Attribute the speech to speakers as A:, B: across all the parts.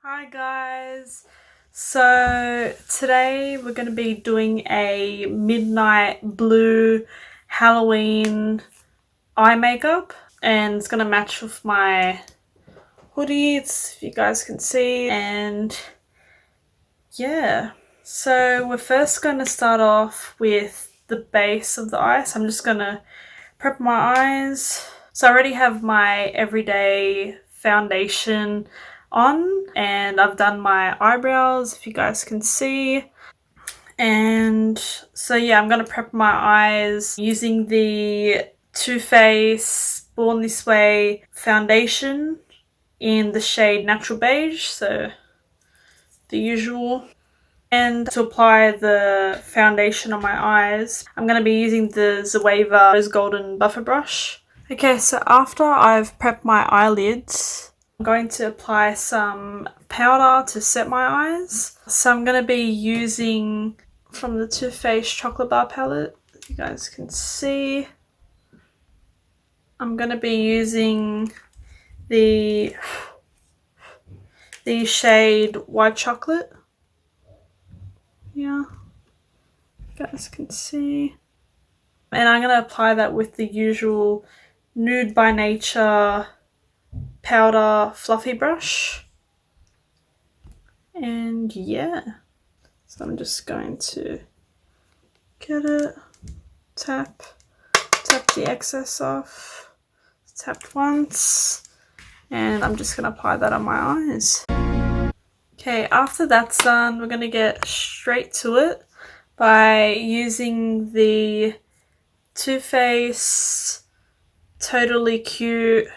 A: Hi guys, so today we're going to be doing a midnight blue Halloween eye makeup, and it's going to match with my hoodie, if you guys can see. And yeah, so we're first going to start off with the base of the eye. So I'm just going to prep my eyes. So I already have my everyday foundation on, and I've done my eyebrows, if you guys can see. And so yeah, I'm gonna prep my eyes using the Too Faced Born This Way foundation in the shade Natural Beige, so the usual. And to apply the foundation on my eyes, I'm going to be using the Zoeva Rose Golden Buffer Brush. Okay, so after I've prepped my eyelids, I'm going to apply some powder to set my eyes. So I'm going to be using from the Too Faced Chocolate Bar palette, as you guys can see. I'm going to be using the shade White Chocolate. Yeah, you guys can see. And I'm going to apply that with the usual Nude By Nature powder fluffy brush. And yeah, so I'm just going to get it, tap the excess off, tapped once, and I'm just going to apply that on my eyes. Okay, after that's done, we're going to get straight to it by using the Too Faced Totally Cute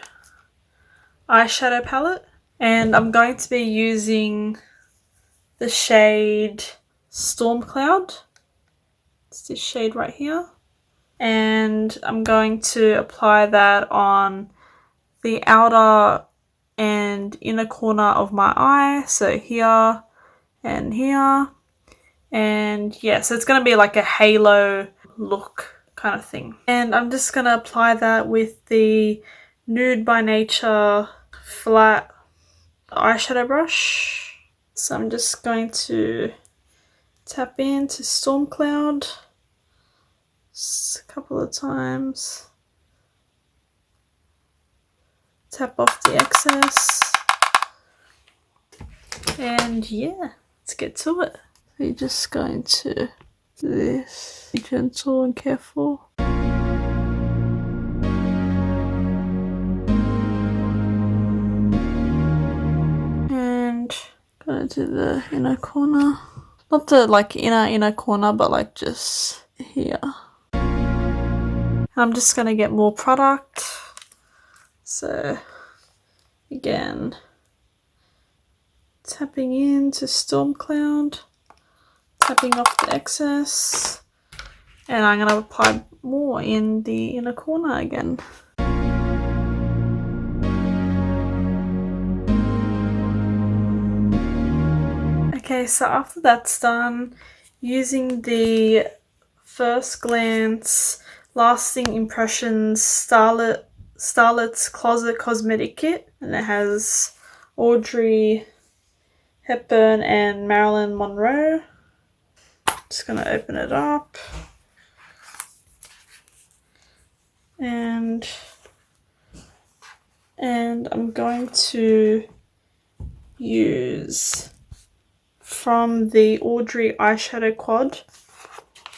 A: eyeshadow palette, and I'm going to be using the shade Storm Cloud. It's this shade right here, and I'm going to apply that on the outer and inner corner of my eye, so here and here. And yeah, so it's going to be like a halo look kind of thing. And I'm just going to apply that with the Nude By Nature flat eyeshadow brush. So I'm just going to tap into Storm Cloud just a couple of times. Tap off the excess. And yeah, let's get to it. We're just going to do this. Be gentle and careful. And gonna do the inner corner. Not the like inner corner, but like just here. I'm just gonna get more product. So again, tapping into Storm Cloud, tapping off the excess, and I'm gonna apply more in the inner corner again. Okay, so after that's done, using the First Glance Lasting Impressions Starlet's Closet Cosmetic Kit, and it has Audrey Hepburn and Marilyn Monroe. Just gonna open it up, and I'm going to use from the Audrey eyeshadow quad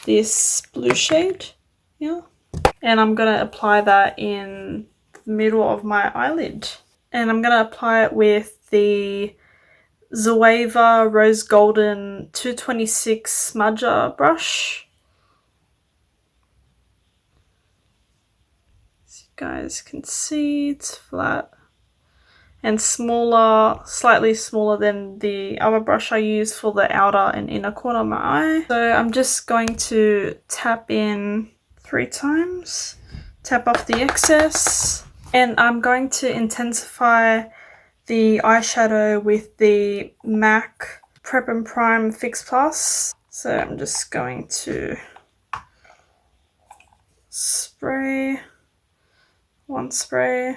A: this blue shade, yeah, and I'm gonna apply that in the middle of my eyelid, and I'm gonna apply it with the Zoeva Rose Golden 226 smudger brush. As you guys can see, it's flat and smaller, slightly smaller than the other brush I use for the outer and inner corner of my eye. So I'm just going to tap in 3 times, tap off the excess, and I'm going to intensify the eyeshadow with the MAC Prep and Prime Fix Plus. So I'm just going to spray, one spray,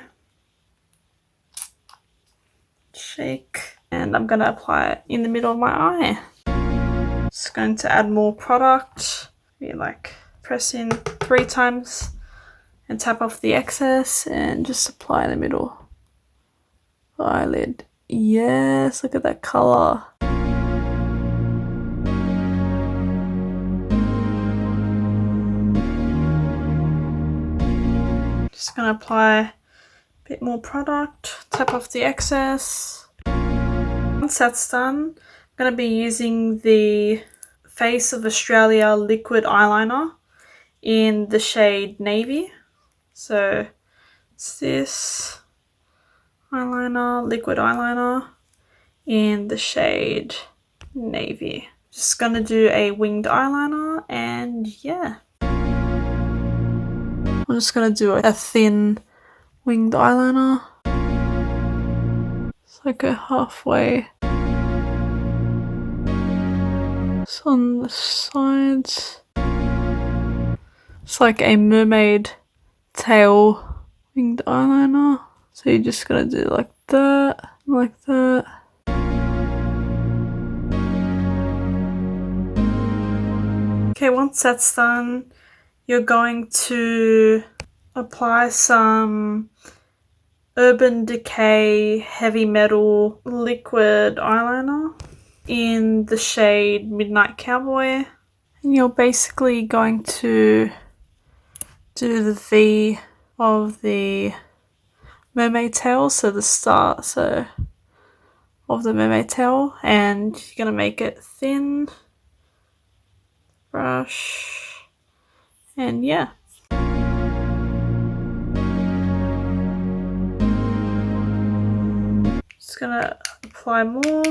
A: shake, and and I'm going to apply it in the middle of my eye. Just going to add more product. You like press in 3 times and tap off the excess and just apply in the middle. Eyelid. Yes, look at that color. Just gonna apply a bit more product, tap off the excess. Once that's done, I'm gonna be using the Face of Australia liquid eyeliner in the shade Navy. So it's this eyeliner, liquid eyeliner in the shade Navy. Just gonna do a winged eyeliner, and yeah. I'm just gonna do a thin winged eyeliner. It's like a halfway. It's on the sides. It's like a mermaid tail winged eyeliner. So you're just gonna do like that, like that. Okay, once that's done, you're going to apply some Urban Decay Heavy Metal liquid eyeliner in the shade Midnight Cowboy. And you're basically going to do the V of the mermaid tail, so the start of the mermaid tail, and you're going to make it thin. Brush, and yeah. Just gonna apply more.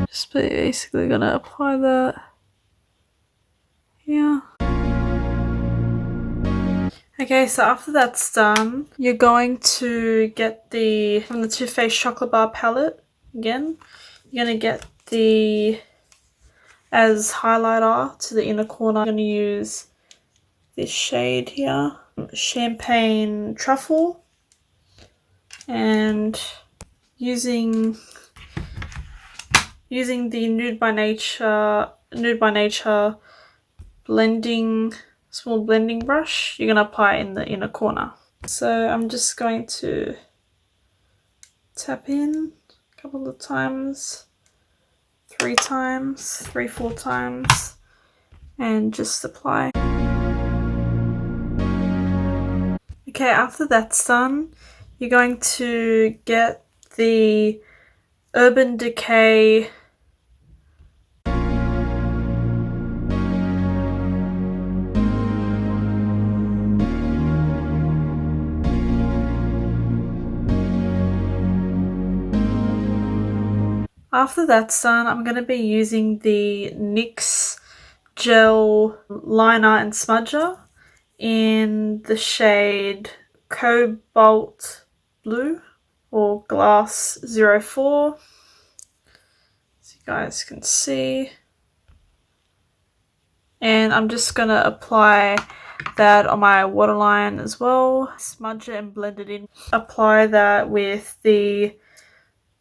A: Just basically gonna apply that here. Okay, so after that's done, you're going to get from the Too Faced Chocolate Bar palette again. You're gonna get as highlighter to the inner corner. I'm gonna use this shade here, Champagne Truffle, and using the Nude by Nature small blending brush. You're gonna apply it in the inner corner. So I'm just going to tap in a couple of times, 3 times, 4 times, and just apply. Okay, after that's done, you're going to get the Urban Decay After that's done, I'm going to be using the NYX Gel Liner and Smudger in the shade Cobalt Blue or Glass 04, so you guys can see. And I'm just going to apply that on my waterline as well. Smudge it and blend it in. Apply that with the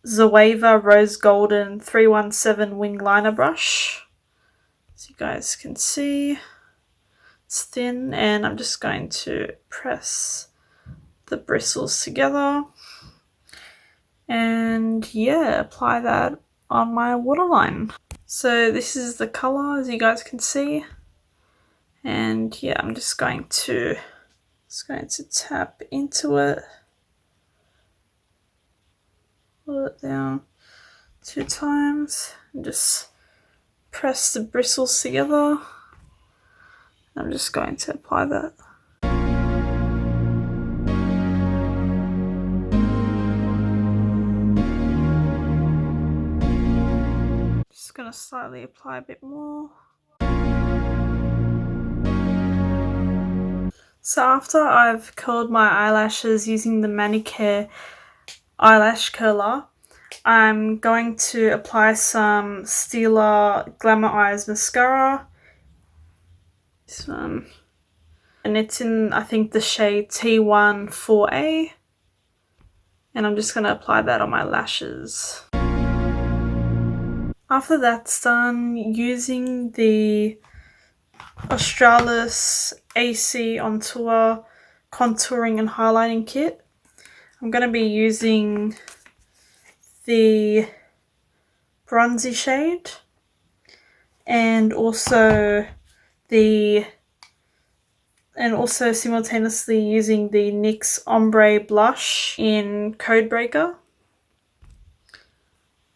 A: Zoeva Rose Golden 317 wing liner brush, so you guys can see it's thin, and I'm just going to press the bristles together and yeah, apply that on my waterline. So this is the color, as you guys can see, and yeah, I'm just going to tap into it. Pull it down 2 times and just press the bristles together. I'm just going to apply that. Just going to slightly apply a bit more. So after I've curled my eyelashes using the Manicare eyelash curler, I'm going to apply some Stila Glamour Eyes mascara. This one. And it's in, I think, the shade T1 4A. And I'm just going to apply that on my lashes. After that's done, using the Australis AC on Tour contouring and highlighting kit, I'm going to be using the bronzy shade and also simultaneously using the NYX Ombre Blush in Codebreaker.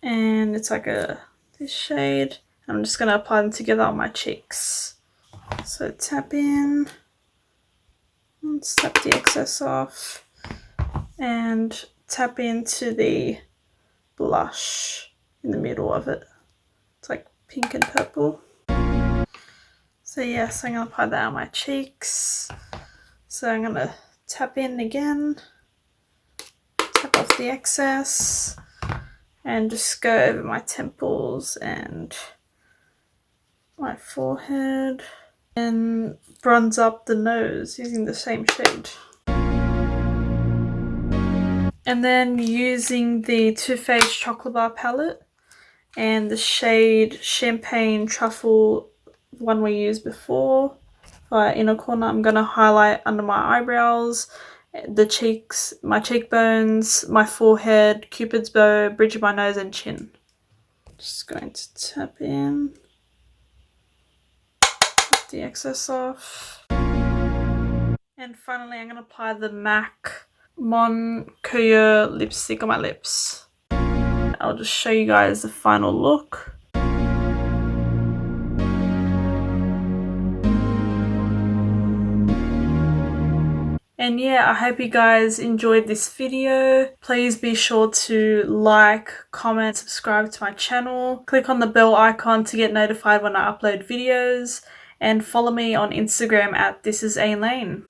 A: And it's like this shade. I'm just going to apply them together on my cheeks. So tap in, and snap the excess off, and tap into the blush in the middle of it. It's like pink and purple. So yes, I'm going to apply that on my cheeks. So I'm going to tap in again, tap off the excess, and just go over my temples and my forehead, and bronze up the nose using the same shade. And then using the Too Faced Chocolate Bar palette and the shade Champagne Truffle, the one we used before, for inner corner, I'm going to highlight under my eyebrows, the cheeks, my cheekbones, my forehead, Cupid's bow, bridge of my nose and chin. Just going to tap in, put the excess off. And finally I'm going to apply the MAC Mon Coeur lipstick on my lips. I'll just show you guys the final look. And yeah, I hope you guys enjoyed this video. Please be sure to like, comment, subscribe to my channel. Click on the bell icon to get notified when I upload videos. And follow me on Instagram at ThisIsAileen.